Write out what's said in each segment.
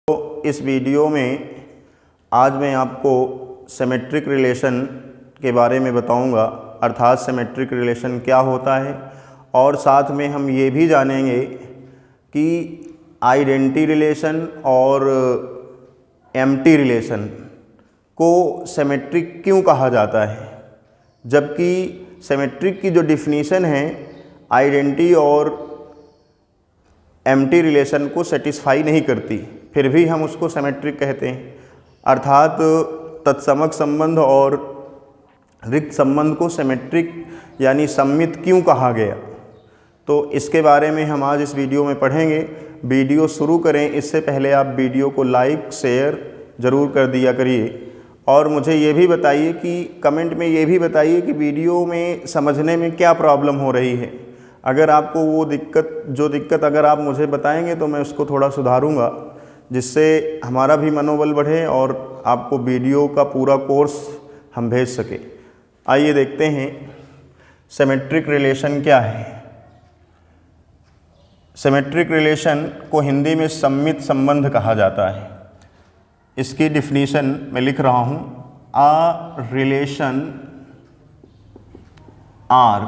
तो इस वीडियो में आज मैं आपको सिमेट्रिक रिलेशन के बारे में बताऊंगा, अर्थात सिमेट्रिक रिलेशन क्या होता है, और साथ में हम ये भी जानेंगे कि आइडेंटिटी रिलेशन और एम्प्टी रिलेशन को सिमेट्रिक क्यों कहा जाता है, जबकि सिमेट्रिक की जो डिफिनीशन है आइडेंटिटी और एम्प्टी रिलेशन को सेटिस्फाई नहीं करती, फिर भी हम उसको सिमेट्रिक कहते हैं। अर्थात तत्समक संबंध और रिक्त संबंध को सिमेट्रिक यानी सममित क्यों कहा गया, तो इसके बारे में हम आज इस वीडियो में पढ़ेंगे। वीडियो शुरू करें इससे पहले आप वीडियो को लाइक शेयर ज़रूर कर दिया करिए, और मुझे ये भी बताइए कि कमेंट में ये भी बताइए कि वीडियो में समझने में क्या प्रॉब्लम हो रही है। अगर आपको वो दिक्कत अगर आप मुझे बताएंगे तो मैं उसको थोड़ा सुधारूंगा, जिससे हमारा भी मनोबल बढ़े और आपको वीडियो का पूरा कोर्स हम भेज सके। आइए देखते हैं सिमेट्रिक रिलेशन क्या है। सिमेट्रिक रिलेशन को हिंदी में सममित संबंध कहा जाता है। इसकी डिफिनीशन मैं लिख रहा हूँ। A relation R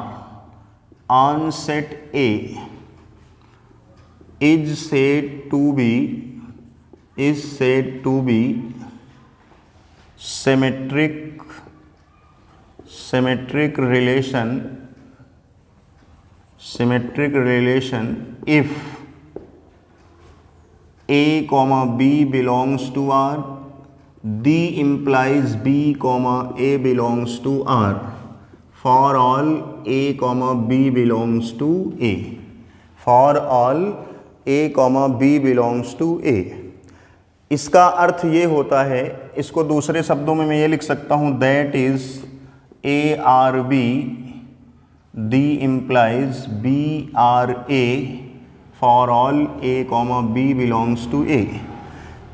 on set A is said to be symmetric relation if A comma B belongs to R, D implies B comma A belongs to R for all A comma B belongs to A, for all A comma B belongs to A। इसका अर्थ ये होता है, इसको दूसरे शब्दों में मैं ये लिख सकता हूँ, that is A R B, D implies B R A for all A comma B belongs to A।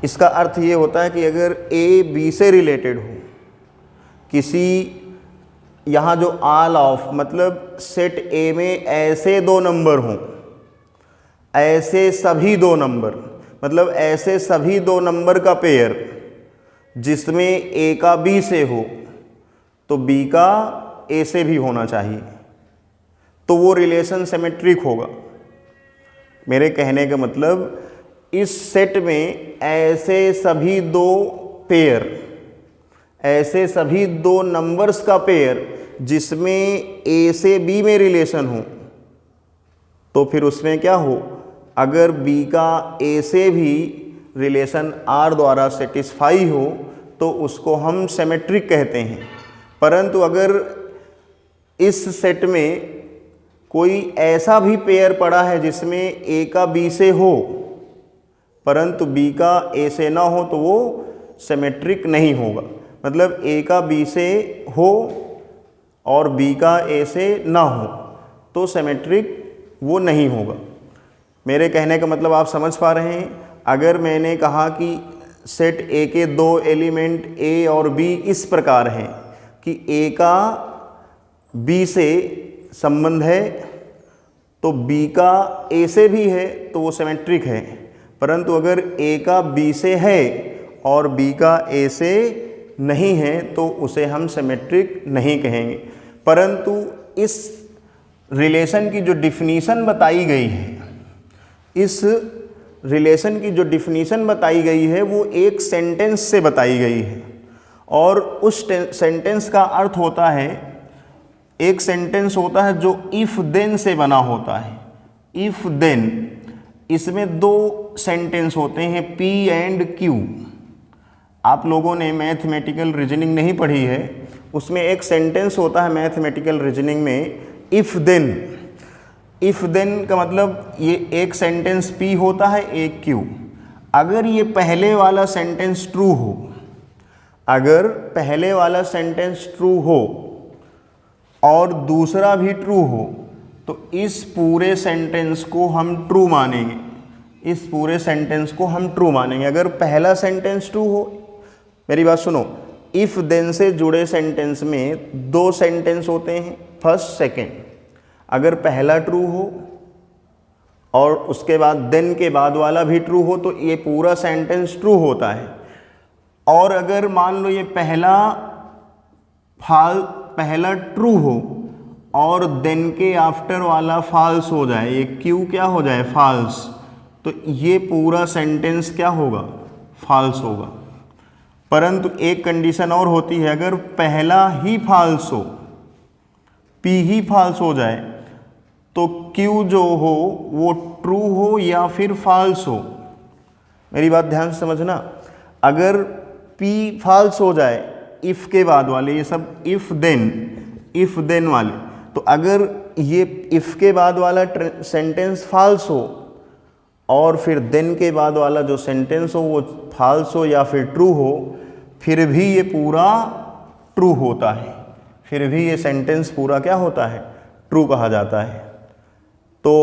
इसका अर्थ ये होता है कि अगर A B से रिलेटेड हो, किसी यहाँ जो ऑल ऑफ मतलब सेट ए में ऐसे दो नंबर हों, ऐसे सभी दो नंबर, मतलब ऐसे सभी दो नंबर का पेयर जिसमें ए का बी से हो तो बी का ए से भी होना चाहिए, तो वो रिलेशन सिमेट्रिक होगा। मेरे कहने का मतलब इस सेट में ऐसे सभी दो पेयर, ऐसे सभी दो नंबर्स का पेयर जिसमें ए से बी में रिलेशन हो, तो फिर उसमें क्या हो, अगर बी का ए से भी रिलेशन आर द्वारा सेटिस्फाई हो तो उसको हम सिमेट्रिक कहते हैं। परंतु अगर इस सेट में कोई ऐसा भी पेयर पड़ा है जिसमें ए का बी से हो परंतु बी का ए से ना हो, तो वो सिमेट्रिक नहीं होगा। मतलब ए का बी से हो और बी का ए से ना हो तो सिमेट्रिक वो नहीं होगा। मेरे कहने का मतलब आप समझ पा रहे हैं। अगर मैंने कहा कि सेट ए के दो एलिमेंट ए और बी इस प्रकार हैं कि ए का बी से संबंध है तो बी का ए से भी है तो वो सिमेट्रिक है, परंतु अगर ए का बी से है और बी का ए से नहीं है तो उसे हम सिमेट्रिक नहीं कहेंगे। परंतु इस रिलेशन की जो डिफिनीशन बताई गई है, इस रिलेशन की जो डिफिनीशन बताई गई है वो एक सेंटेंस से बताई गई है, और उस सेंटेंस का अर्थ होता है, एक सेंटेंस होता है जो इफ देन से बना होता है। इफ देन, इसमें दो सेंटेंस होते हैं पी एंड क्यू। आप लोगों ने मैथमेटिकल रीजनिंग नहीं पढ़ी है, उसमें एक सेंटेंस होता है मैथमेटिकल रीजनिंग में इफ देन। इफ देन का मतलब ये एक सेंटेंस पी होता है, एक क्यू। अगर ये पहले वाला सेंटेंस ट्रू हो, अगर पहले वाला सेंटेंस ट्रू हो और दूसरा भी ट्रू हो तो इस पूरे सेंटेंस को हम ट्रू मानेंगे, इस पूरे सेंटेंस को हम ट्रू मानेंगे। अगर पहला सेंटेंस ट्रू हो, मेरी बात सुनो, इफ देन से जुड़े सेंटेंस में दो सेंटेंस होते हैं, फर्स्ट सेकंड। अगर पहला ट्रू हो और उसके बाद देन के बाद वाला भी ट्रू हो तो ये पूरा सेंटेंस ट्रू होता है। और अगर मान लो ये पहला ट्रू हो और देन के आफ्टर वाला फॉल्स हो जाए, ये क्यू क्या हो जाए, फॉल्स, तो ये पूरा सेंटेंस क्या होगा, फॉल्स होगा। परंतु एक कंडीशन और होती है, अगर पहला ही फॉल्स हो, पी ही फॉल्स हो जाए, तो क्यू जो हो वो ट्रू हो या फिर फॉल्स हो। मेरी बात ध्यान से समझना, अगर पी फॉल्स हो जाए इफ के बाद वाले, ये सब इफ देन वाले, तो अगर ये इफ के बाद वाला सेंटेंस फॉल्स हो और फिर देन के बाद वाला जो सेंटेंस हो वो फॉल्स हो या फिर ट्रू हो, फिर भी ये पूरा ट्रू होता है, फिर भी ये सेंटेंस पूरा क्या होता है, ट्रू कहा जाता है। तो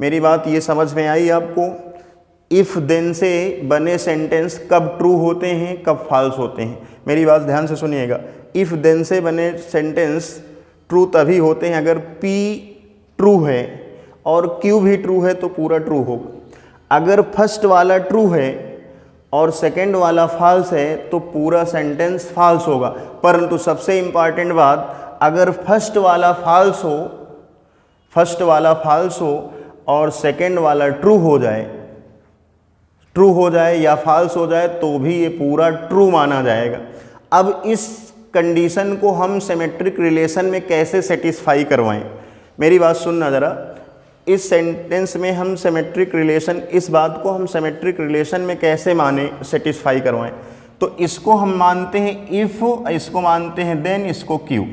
मेरी बात ये समझ में आई आपको, इफ देन से बने सेंटेंस कब ट्रू होते हैं, कब फॉल्स होते हैं। मेरी बात ध्यान से सुनिएगा, इफ देन से बने सेंटेंस ट्रू तभी होते हैं अगर पी ट्रू है और क्यू भी ट्रू है तो पूरा ट्रू होगा। अगर फर्स्ट वाला ट्रू है और सेकंड वाला फॉल्स है तो पूरा सेंटेंस फॉल्स होगा। परंतु सबसे इम्पॉर्टेंट बात, अगर फर्स्ट वाला फॉल्स हो और सेकंड वाला ट्रू हो जाए या फॉल्स हो जाए तो भी ये पूरा ट्रू माना जाएगा। अब इस कंडीशन को हम सिमेट्रिक रिलेशन में कैसे सेटिस्फाई करवाएं, मेरी बात सुनना ज़रा। इस सेंटेंस में हम सिमेट्रिक रिलेशन, इस बात को हम सिमेट्रिक रिलेशन में कैसे माने, सेटिस्फाई करवाएं। तो इसको हम मानते हैं इफ़, इसको मानते हैं देन, इसको क्यू।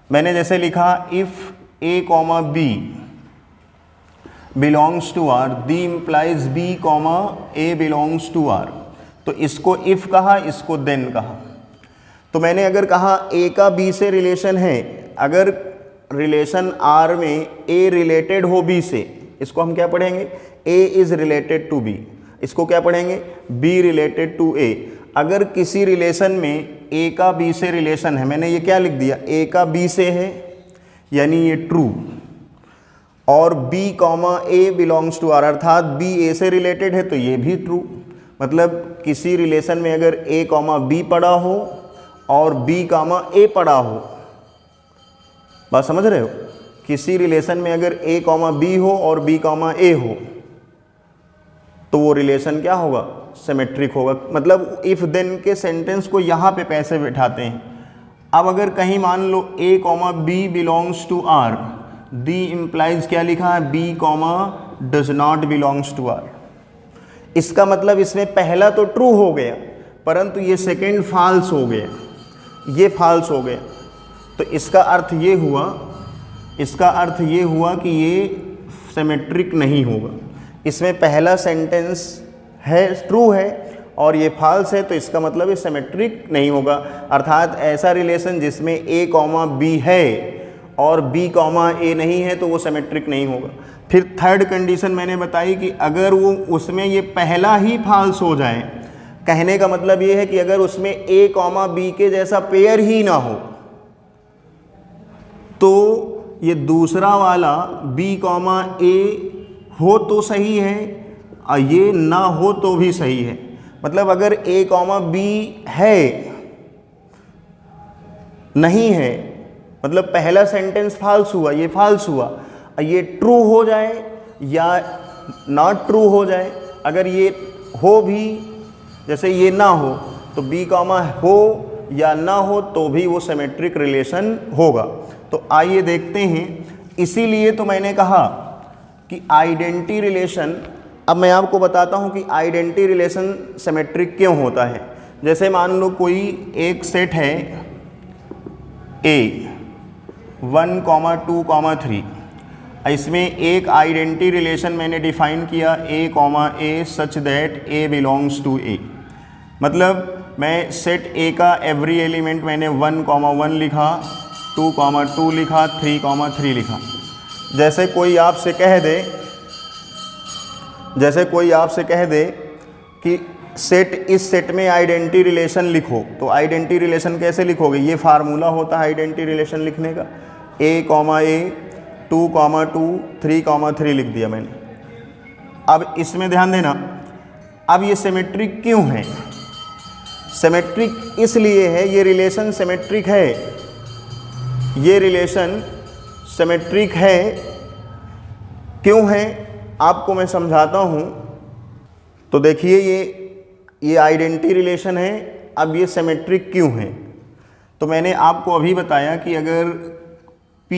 मैंने जैसे लिखा if a comma B belongs to R, the implies b comma A belongs to R, तो इसको इफ़ कहा, इसको देन कहा। तो मैंने अगर कहा ए का बी से रिलेशन है, अगर रिलेशन आर में ए रिलेटेड हो बी से, इसको हम क्या पढ़ेंगे, a is related to b. इसको क्या पढ़ेंगे, बी रिलेटेड टू ए। अगर किसी रिलेशन में ए का बी से रिलेशन है, मैंने ये क्या लिख दिया, ए का बी से है यानी ये ट्रू, और B comma A belongs to R, अर्थात बी ए से रिलेटेड है तो ये भी ट्रू। मतलब किसी रिलेशन में अगर ए कॉमा बी पड़ा हो और बी कॉमा ए पड़ा हो, बात समझ रहे हो, किसी रिलेशन में अगर ए कॉमा बी हो और बी कॉमा ए हो तो वो रिलेशन क्या होगा, सिमेट्रिक होगा। मतलब इफ देन के सेंटेंस को यहाँ पे पैसे बिठाते हैं। अब अगर कहीं मान लो A comma B belongs to R, the implies क्या लिखा है, B comma does not belongs to R. इसका मतलब इसमें पहला तो ट्रू हो गया परंतु ये सेकेंड फॉल्स हो गया, ये फॉल्स हो गया। तो इसका अर्थ ये हुआ कि ये सिमेट्रिक नहीं होगा। इसमें पहला सेंटेंस है ट्रू है और ये फॉल्स है, तो इसका मतलब ये सिमेट्रिक नहीं होगा। अर्थात ऐसा रिलेशन जिसमें ए कॉमा बी है और बी कॉमा ए नहीं है तो वो सिमेट्रिक नहीं होगा। फिर थर्ड कंडीशन मैंने बताई कि अगर वो उसमें ये पहला ही फॉल्स हो जाए, कहने का मतलब ये है कि अगर उसमें ए कॉमा बी के जैसा पेयर ही ना हो तो ये दूसरा वाला बी कॉमा ए हो तो सही है और ये ना हो तो भी सही है। मतलब अगर ए कॉमा बी है नहीं है, मतलब पहला सेंटेंस फॉल्स हुआ, ये फॉल्स हुआ, ये ट्रू हो जाए या नॉट ट्रू हो जाए। अगर ये हो भी, जैसे ये ना हो तो बी कॉमा हो या ना हो तो भी वो सिमेट्रिक रिलेशन होगा। तो आइए देखते हैं। इसीलिए तो मैंने कहा कि आइडेंटिटी रिलेशन, अब मैं आपको बताता हूं कि आइडेंटिटी रिलेशन सिमेट्रिक क्यों होता है। जैसे मान लो कोई एक सेट है ए 1, 2, 3, इसमें एक आइडेंटिटी रिलेशन मैंने डिफाइन किया A, such that A belongs to A. मतलब मैं सेट ए का एवरी एलिमेंट मैंने 1, 1 लिखा, 2, 2 लिखा, 3, 3 लिखा। जैसे कोई आपसे कह दे कि इस सेट में आइडेंटिटी रिलेशन लिखो, तो आइडेंटिटी रिलेशन कैसे लिखोगे, ये फार्मूला होता है आइडेंटिटी रिलेशन लिखने का, ए, 2,2, 3,3 लिख दिया मैंने। अब इसमें ध्यान देना, अब ये सिमेट्रिक क्यों है? सिमेट्रिक इसलिए है, ये रिलेशन सिमेट्रिक है, ये रिलेशन सिमेट्रिक है। क्यों है आपको मैं समझाता हूँ। तो देखिए ये आइडेंटिटी रिलेशन है। अब ये सिमेट्रिक क्यों है? तो मैंने आपको अभी बताया कि अगर P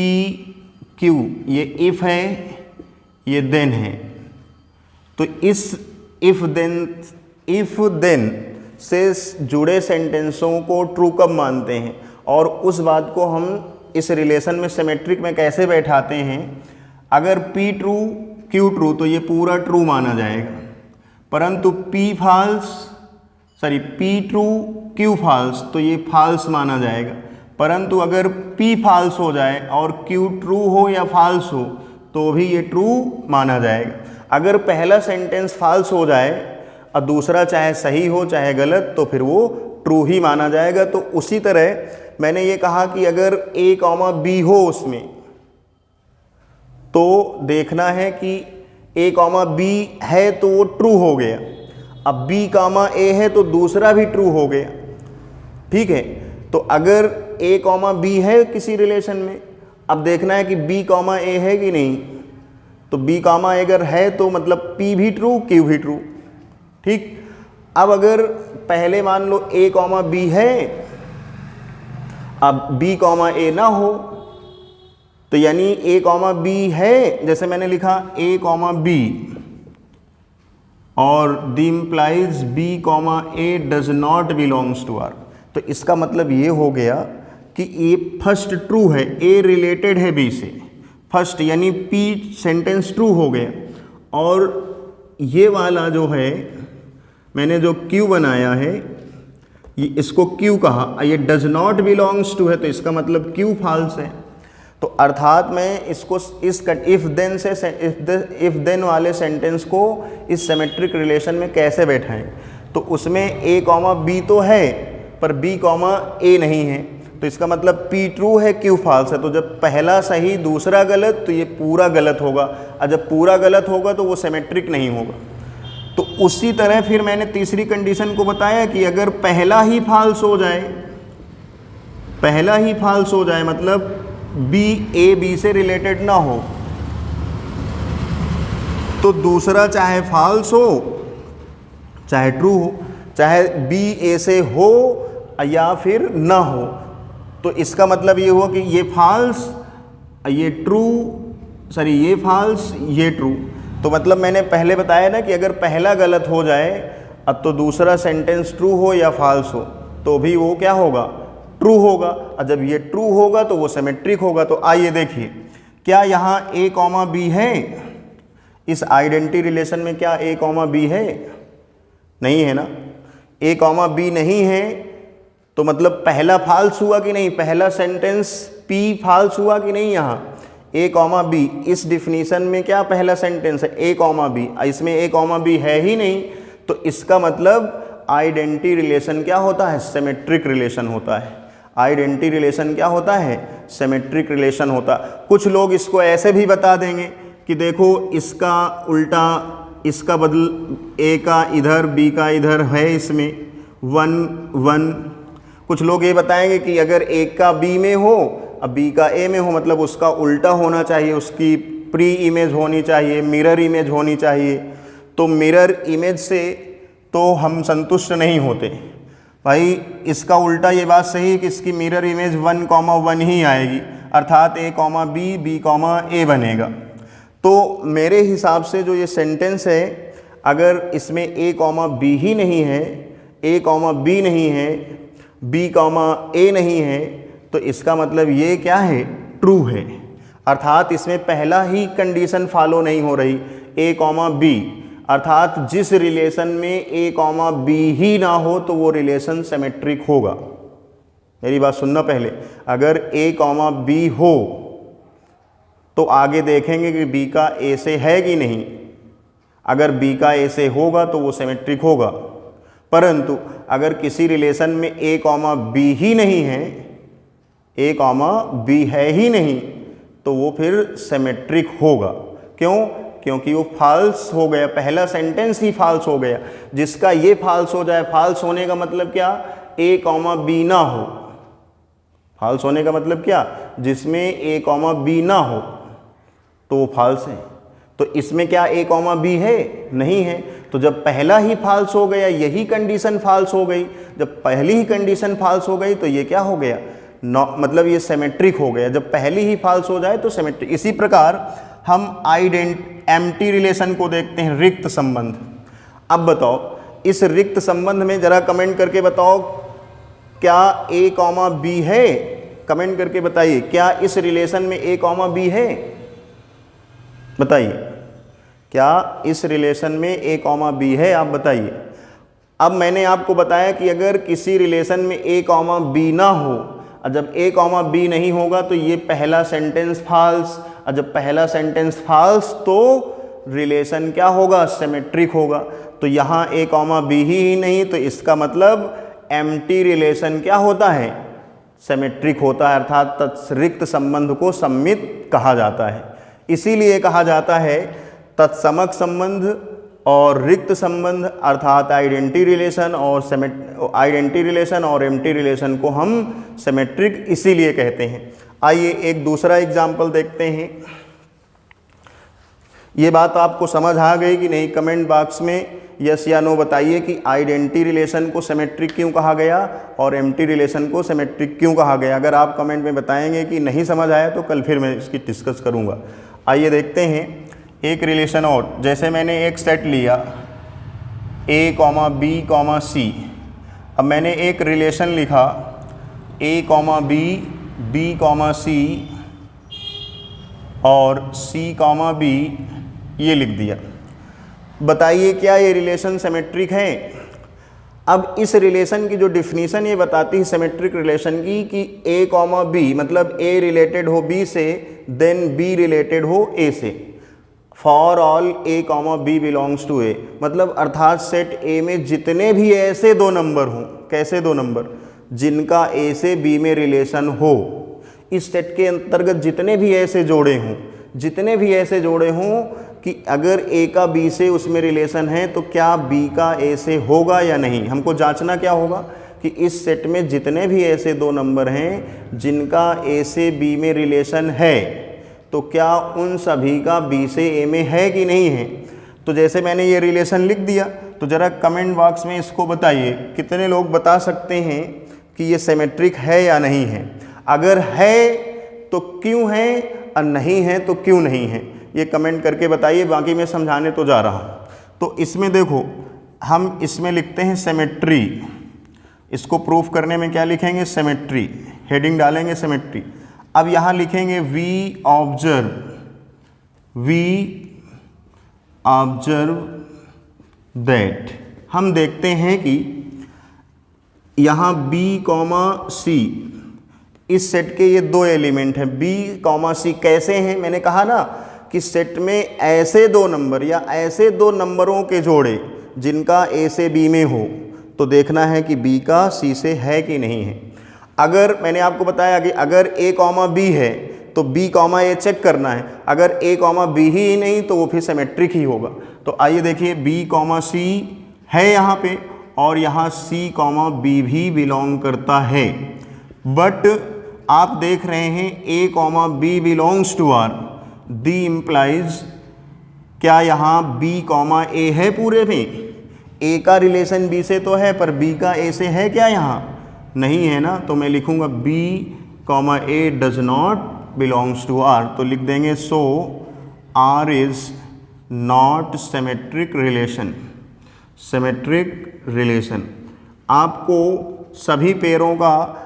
Q ये इफ़ है, ये देन है, तो इस इफ़ देन से जुड़े सेंटेंसों को ट्रू कब मानते हैं, और उस बात को हम इस रिलेशन में सिमेट्रिक में कैसे बैठाते हैं। अगर P ट्रू Q ट्रू तो ये पूरा ट्रू माना जाएगा, परंतु P ट्रू Q फॉल्स तो ये फॉल्स माना जाएगा। परंतु अगर P फॉल्स हो जाए और Q ट्रू हो या फॉल्स हो तो भी ये ट्रू माना जाएगा। अगर पहला सेंटेंस फॉल्स हो जाए और दूसरा चाहे सही हो चाहे गलत तो फिर वो ट्रू ही माना जाएगा। तो उसी तरह मैंने ये कहा कि अगर A, B हो उसमें, तो देखना है कि A, B है तो वो ट्रू हो गया। अब B, A है तो दूसरा भी ट्रू हो गया। ठीक है, तो अगर A, B है किसी रिलेशन में, अब देखना है कि B, A है कि नहीं। तो B, अगर है तो मतलब P भी ट्रू Q भी ट्रू। ठीक, अब अगर पहले मान लो A, B है, अब B, A ना हो, तो यानी A, B है, जैसे मैंने लिखा A, B और the implies B, A does not belongs to R। तो इसका मतलब ये हो गया कि A फर्स्ट ट्रू है, A रिलेटेड है B से, फर्स्ट यानी P सेंटेंस ट्रू हो गया। और ये वाला जो है मैंने जो Q बनाया है, ये इसको Q कहा, ये डज नॉट बिलोंग्स टू है, तो इसका मतलब Q फॉल्स है। तो अर्थात मैं इसको इस इफ देन वाले सेंटेंस को इस सिमेट्रिक रिलेशन में कैसे बैठाएं। तो उसमें A, B तो है पर B, A नहीं है, तो इसका मतलब P ट्रू है Q फॉल्स है। तो जब पहला सही दूसरा गलत तो ये पूरा गलत होगा, और जब पूरा गलत होगा तो वो सिमेट्रिक नहीं होगा। तो उसी तरह फिर मैंने तीसरी कंडीशन को बताया कि अगर पहला ही फॉल्स हो जाए, मतलब B, A, B से रिलेटेड ना हो, तो दूसरा चाहे फॉल्स हो चाहे ट्रू हो, चाहे B, A से हो या फिर ना हो, तो इसका मतलब ये हुआ कि ये फॉल्स ये ट्रू, ये फॉल्स ये ट्रू। तो मतलब मैंने पहले बताया ना कि अगर पहला गलत हो जाए अब तो दूसरा सेंटेंस ट्रू हो या फॉल्स हो तो भी वो क्या होगा, ट्रू होगा, और जब ये ट्रू होगा तो वो सिमेट्रिक होगा। तो आइए देखिए, क्या यहाँ A, B है? इस आइडेंटिटी रिलेशन में क्या A, B है? नहीं है ना। A, B नहीं है तो मतलब पहला फॉल्स हुआ कि नहीं, पहला सेंटेंस P फॉल्स हुआ कि नहीं। यहाँ A, B इस डिफिनीशन में क्या पहला सेंटेंस है A, B, इसमें A, B है ही नहीं, तो इसका मतलब आइडेंटिटी रिलेशन क्या होता है, सिमेट्रिक रिलेशन होता है। आइडेंटिटी रिलेशन क्या होता है, सिमेट्रिक रिलेशन होता। कुछ लोग इसको ऐसे भी बता देंगे कि देखो इसका उल्टा, इसका बदल, A का इधर B का इधर है, इसमें 1 1। कुछ लोग ये बताएंगे कि अगर A का B में हो अब B का A में हो, मतलब उसका उल्टा होना चाहिए, उसकी प्री इमेज होनी चाहिए, मिरर इमेज होनी चाहिए। तो मिरर इमेज से तो हम संतुष्ट नहीं होते भाई, इसका उल्टा ये बात सही है कि इसकी मिरर इमेज 1, 1 ही आएगी, अर्थात A, B, B, A बनेगा। तो मेरे हिसाब से जो ये सेंटेंस है, अगर इसमें A, B ही नहीं है, A, B नहीं है, B, A नहीं है, तो इसका मतलब ये क्या है, ट्रू है। अर्थात इसमें पहला ही कंडीशन फॉलो नहीं हो रही, A, B, अर्थात जिस रिलेशन में A, B ही ना हो तो वो रिलेशन सिमेट्रिक होगा। मेरी बात सुनना पहले, अगर A, B हो तो आगे देखेंगे कि B का A से है कि नहीं। अगर B का A से होगा तो वो सिमेट्रिक होगा, परंतु अगर किसी रिलेशन में A, B ही नहीं है, A, B है ही नहीं, तो वो फिर सिमेट्रिक होगा। क्यों? क्योंकि वो फॉल्स हो गया, पहला सेंटेंस ही फॉल्स हो गया। जिसका ये फॉल्स हो जाए, फॉल्स होने का मतलब क्या? ए कॉमा बी ना हो। फॉल्स होने का मतलब क्या? जिसमें ए कॉमा बी ना हो तो वो फॉल्स है। तो इसमें क्या ए कॉमा बी है? नहीं है। तो जब पहला ही फॉल्स हो गया, यही कंडीशन फॉल्स हो गई। जब पहली ही कंडीशन फॉल्स हो गई तो ये क्या हो गया? मतलब ये सिमेट्रिक हो गया। जब पहली ही फॉल्स हो जाए तो सिमेट्रिक। इसी प्रकार हम एम्प्टी रिलेशन को देखते हैं, रिक्त संबंध। अब बताओ, इस रिक्त संबंध में जरा कमेंट करके बताओ, क्या ए कॉमा बी है? कमेंट करके बताइए, क्या इस रिलेशन में ए कॉमा बी है? बताइए, क्या इस रिलेशन में ए कॉमा बी है? आप बताइए। अब मैंने आपको बताया कि अगर किसी रिलेशन में ए कॉमा बी ना हो, और जब ए कॉमा बी नहीं होगा तो ये पहला सेंटेंस फॉल्स, और जब पहला सेंटेंस फॉल्स तो रिलेशन क्या होगा? सिमेट्रिक होगा। तो यहाँ ए कॉमा बी ही नहीं, तो इसका मतलब एम्प्टी रिलेशन क्या होता है? सिमेट्रिक होता है, अर्थात तत्रिक्त संबंध को सममित कहा जाता है। इसीलिए कहा जाता है तत्समक संबंध और रिक्त संबंध, अर्थात आइडेंटिटी रिलेशन और एम्प्टी रिलेशन को हम सिमेट्रिक इसीलिए कहते हैं। आइए एक दूसरा एग्जाम्पल देखते हैं। ये बात आपको समझ आ गई कि नहीं? कमेंट बॉक्स में यस या नो बताइए कि आइडेंटिटी रिलेशन को सिमेट्रिक क्यों कहा गया और एम्प्टी रिलेशन को सिमेट्रिक क्यों कहा गया। अगर आप कमेंट में बताएंगे कि नहीं समझ आया तो कल फिर मैं इसकी डिस्कस करूँगा। आइए देखते हैं एक रिलेशन और। जैसे मैंने एक सेट लिया ए कॉमा बी कॉमा सी। अब मैंने एक रिलेशन लिखा ए कॉमा बी कॉमा सी और सी कॉमा बी, ये लिख दिया। बताइए क्या ये रिलेशन सिमेट्रिक है? अब इस रिलेशन की जो डिफिनीशन ये बताती है सिमेट्रिक रिलेशन की, कि ए कॉमा बी मतलब ए रिलेटेड हो बी से, देन बी रिलेटेड हो ए से। For all A comma B belongs to A, मतलब अर्थात सेट ए में जितने भी ऐसे दो नंबर हों, कैसे दो नंबर? जिनका ए से बी में रिलेशन हो। इस सेट के अंतर्गत जितने भी ऐसे जोड़े हों कि अगर ए का बी से उसमें रिलेशन है तो क्या बी का ए से होगा या नहीं। हमको जांचना क्या होगा कि इस सेट में जितने भी ऐसे दो नंबर हैं जिनका ए से बी में रिलेशन है, तो क्या उन सभी का बी से ए में है कि नहीं है। तो जैसे मैंने ये रिलेशन लिख दिया, तो ज़रा कमेंट बॉक्स में इसको बताइए, कितने लोग बता सकते हैं कि ये सिमेट्रिक है या नहीं है। अगर है तो क्यों है, और नहीं है तो क्यों नहीं है, ये कमेंट करके बताइए। बाकी मैं समझाने तो जा रहा हूँ। तो इसमें देखो, हम इसमें लिखते हैं सिमेट्री। इसको प्रूफ करने में क्या लिखेंगे? सिमेट्री। हेडिंग डालेंगे सिमेट्री। अब यहाँ लिखेंगे वी ऑब्जर्व दैट। हम देखते हैं कि यहाँ बी कॉमा सी, इस सेट के ये दो एलिमेंट हैं बी कॉमा सी। कैसे हैं? मैंने कहा ना कि सेट में ऐसे दो नंबर या ऐसे दो नंबरों के जोड़े जिनका ए से बी में हो, तो देखना है कि बी का सी से है कि नहीं है। अगर मैंने आपको बताया कि अगर ए कॉमा बी है तो बी कॉमा ए चेक करना है। अगर ए कॉमा बी ही नहीं तो वो फिर सिमेट्रिक ही होगा। तो आइए देखिए, बी कॉमा सी है यहाँ पे, और यहाँ सी कॉमा बी भी बिलोंग करता है। बट आप देख रहे हैं A comma B belongs to R, the implies, क्या यहाँ बी कॉमा ए है पूरे में? ए का रिलेशन बी से तो है, पर बी का ए से है क्या? यहाँ नहीं है ना। तो मैं लिखूँगा B comma A does not belongs to R. तो लिख देंगे so R is not symmetric relation. आपको सभी पेयरों का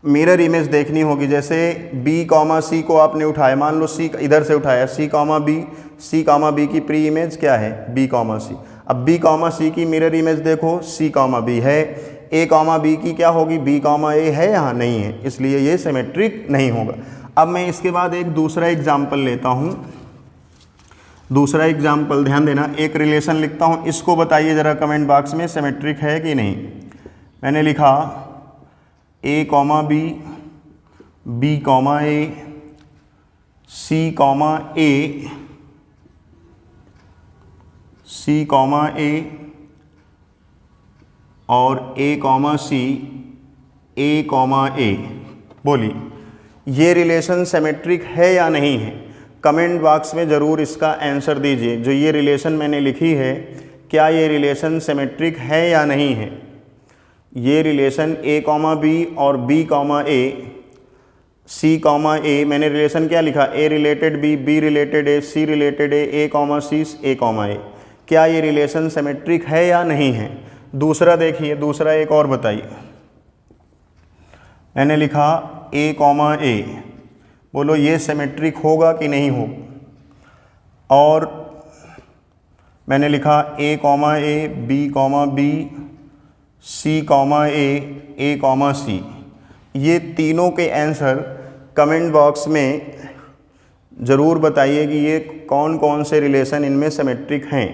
मिरर इमेज देखनी होगी। जैसे बी कॉमा सी को आपने उठाया, मान लो सी इधर से उठाया, सी कॉमा बी की प्री इमेज क्या है? बी कॉमा सी। अब बी कॉमा सी की मिरर इमेज देखो, सी कॉमा बी है। ए कॉमा बी की क्या होगी? बी कॉमा ए है, यहाँ नहीं है, इसलिए ये सिमेट्रिक नहीं होगा। अब मैं इसके बाद एक दूसरा एग्जाम्पल लेता हूँ। दूसरा एग्जाम्पल ध्यान देना, एक रिलेशन लिखता हूँ, इसको बताइए ज़रा कमेंट बॉक्स में सिमेट्रिक है कि नहीं। मैंने लिखा A comma B comma A, C comma A, C comma A और A comma C, A comma A। बोलिए ये रिलेशन सिमेट्रिक है या नहीं है? कमेंट बॉक्स में ज़रूर इसका आंसर दीजिए। जो ये रिलेशन मैंने लिखी है, क्या ये रिलेशन सिमेट्रिक है या नहीं है? ये रिलेशन A कॉमा B और B comma A, C comma A, मैंने रिलेशन क्या लिखा? A related B, B related A, C related A comma C, A comma A। क्या ये रिलेशन सिमेट्रिक है या नहीं है? दूसरा देखिए, दूसरा एक और बताइए। मैंने लिखा A कॉमा A, बोलो ये सिमेट्रिक होगा कि नहीं होगा? और मैंने लिखा A comma A, B comma B, C comma A comma C। ये तीनों के आंसर कमेंट बॉक्स में ज़रूर बताइए कि ये कौन कौन से रिलेशन इनमें सिमेट्रिक हैं।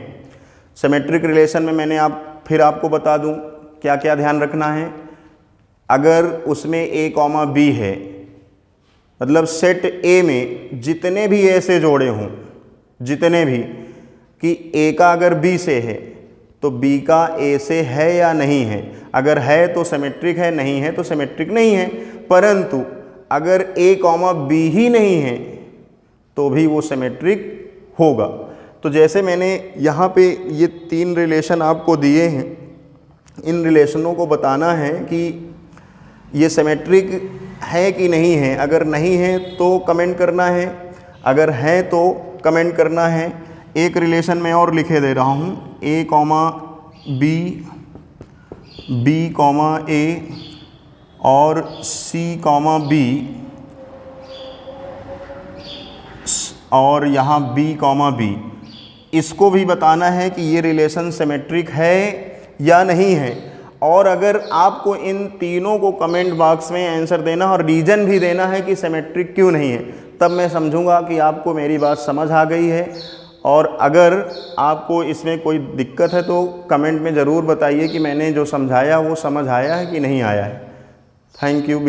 सिमेट्रिक रिलेशन में मैंने फिर आपको बता दूं क्या क्या ध्यान रखना है। अगर उसमें A कॉमा B है, मतलब सेट A में जितने भी ऐसे जोड़े हों, जितने भी, कि A का अगर B से है तो B का A से है या नहीं है। अगर है तो सिमेट्रिक है, नहीं है तो सिमेट्रिक नहीं है। परंतु अगर A कॉमा B ही नहीं है तो भी वो सिमेट्रिक होगा। तो जैसे मैंने यहाँ पे ये तीन रिलेशन आपको दिए हैं, इन रिलेशनों को बताना है कि ये सिमेट्रिक है कि नहीं है। अगर नहीं है तो कमेंट करना है, अगर है तो कमेंट करना है। एक रिलेशन मैं और लिखे दे रहा हूँ, A comma B, B comma A और C कॉमा B और यहाँ B कॉमा B। इसको भी बताना है कि ये रिलेशन सिमेट्रिक है या नहीं है। और अगर आपको इन तीनों को कमेंट बॉक्स में आंसर देना और रीज़न भी देना है कि सिमेट्रिक क्यों नहीं है, तब मैं समझूंगा कि आपको मेरी बात समझ आ गई है। और अगर आपको इसमें कोई दिक्कत है तो कमेंट में ज़रूर बताइए कि मैंने जो समझाया वो समझ आया है कि नहीं आया है। Thank you.